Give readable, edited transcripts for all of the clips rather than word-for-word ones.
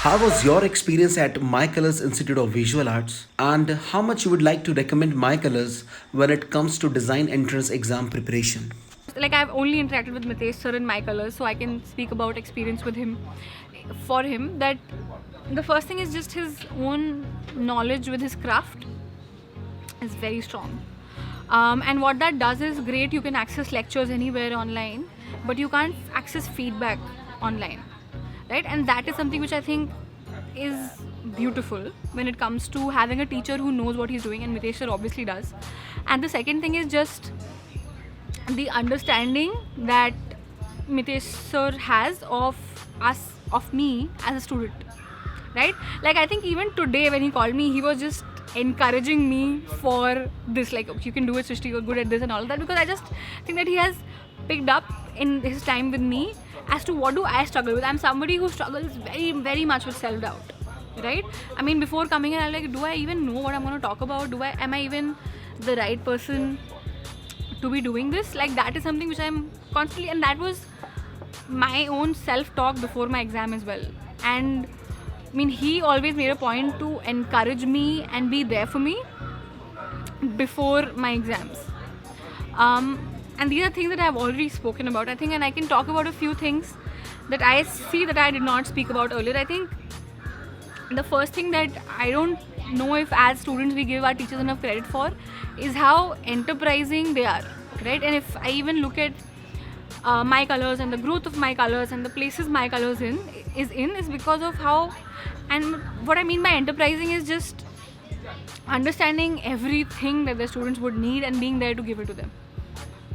How was your experience at Mycolors Institute of Visual Arts, and how much you would like to recommend Mycolors when it comes to design entrance exam preparation? Like, I've only interacted with M.Des sir in Mycolors, so I can speak about experience with him. For him, that the first thing is just his own knowledge with his craft is very strong. And what that does is great. You can access lectures anywhere online, but you can't access feedback online, right? And that is something which I think is beautiful when it comes to having a teacher who knows what he's doing, and M.Des sir obviously does. And the second thing is just the understanding that M.Des sir has of us, of me as a student, right? Like, I think even today when he called me, he was just encouraging me for this, like, "Okay, you can do it, Srishti, you're good at this," and all of that, because I just think that he has picked up in his time with me as to what do I struggle with. I'm somebody who struggles very, very much with self-doubt, right? I mean, before coming in, I'm like, do I even know what I'm going to talk about? Am I even the right person to be doing this? Like, that is something which I'm constantly, and that was my own self-talk before my exam as well. And I mean, he always made a point to encourage me and be there for me before my exams. And these are things that I've already spoken about, I think, and I can talk about a few things that I see that I did not speak about earlier. I think the first thing that I don't know if as students we give our teachers enough credit for is how enterprising they are, right? And if I even look at Mycolors and the growth of Mycolors and the places Mycolors is because of how, and what I mean by enterprising is just understanding everything that the students would need and being there to give it to them,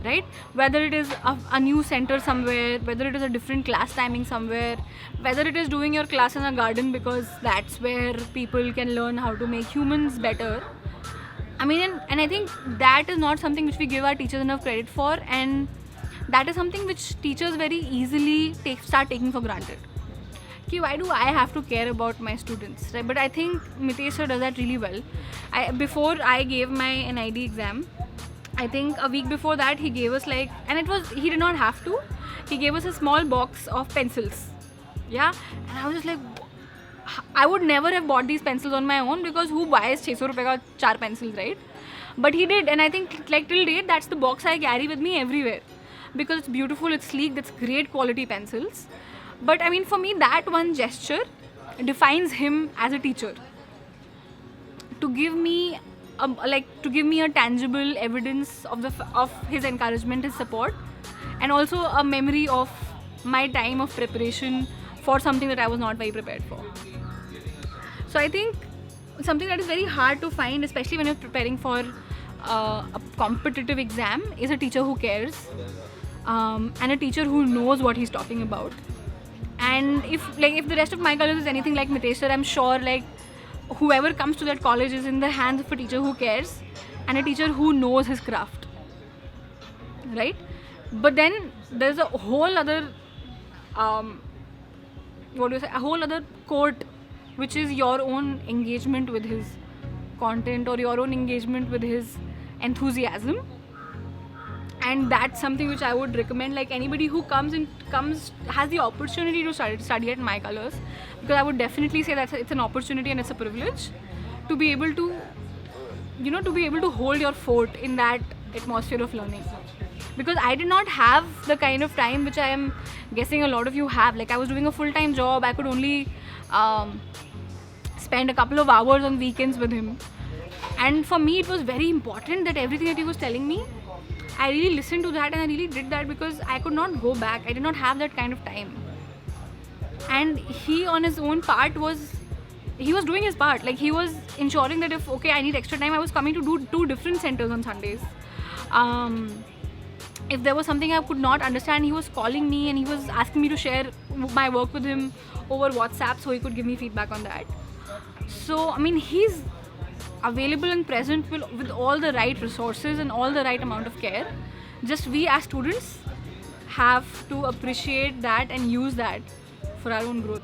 right? Whether it is a new center somewhere, whether it is a different class timing somewhere, whether it is doing your class in a garden because that's where people can learn how to make humans better. I mean, and I think that is not something which we give our teachers enough credit for, and that is something which teachers very easily start taking for granted. Okay, why do I have to care about my students, right? But I think M.Des sir does that really well. Before I gave my NID exam, I think a week before that he gave us, like, and he did not have to, he gave us a small box of pencils. Yeah, and I was just like, I would never have bought these pencils on my own, because who buys 600 rupees ka 4 pencils, right? But he did, and I think, like, till date that's the box I carry with me everywhere, because it's beautiful, it's sleek, that's great quality pencils. But I mean, for me, that one gesture defines him as a teacher, to give me a tangible evidence of his encouragement, his support, and also a memory of my time of preparation for something that I was not very prepared for. So I think something that is very hard to find, especially when you're preparing for a competitive exam, is a teacher who cares, and a teacher who knows what he's talking about. And if the rest of my college is anything like M.Des sir, I'm sure, like, whoever comes to that college is in the hands of a teacher who cares and a teacher who knows his craft, right? But then there's a whole other a whole other court, which is your own engagement with his content or your own engagement with his enthusiasm. And that's something which I would recommend, like, anybody who has the opportunity to study at Mycolors, because I would definitely say that it's an opportunity and it's a privilege to be able to hold your fort in that atmosphere of learning. Because I did not have the kind of time which I am guessing a lot of you have. Like, I was doing a full-time job, I could only spend a couple of hours on weekends with him, and for me it was very important that everything that he was telling me, I really listened to that and I really did that, because I could not go back. I did not have that kind of time. And he, on his own part, was doing his part. Like, he was ensuring that if, okay, I need extra time, I was coming to do 2 different centers on Sundays. If there was something I could not understand, he was calling me and he was asking me to share my work with him over WhatsApp so he could give me feedback on that. So, I mean, he's available and present with all the right resources and all the right amount of care. Just we as students have to appreciate that and use that for our own growth.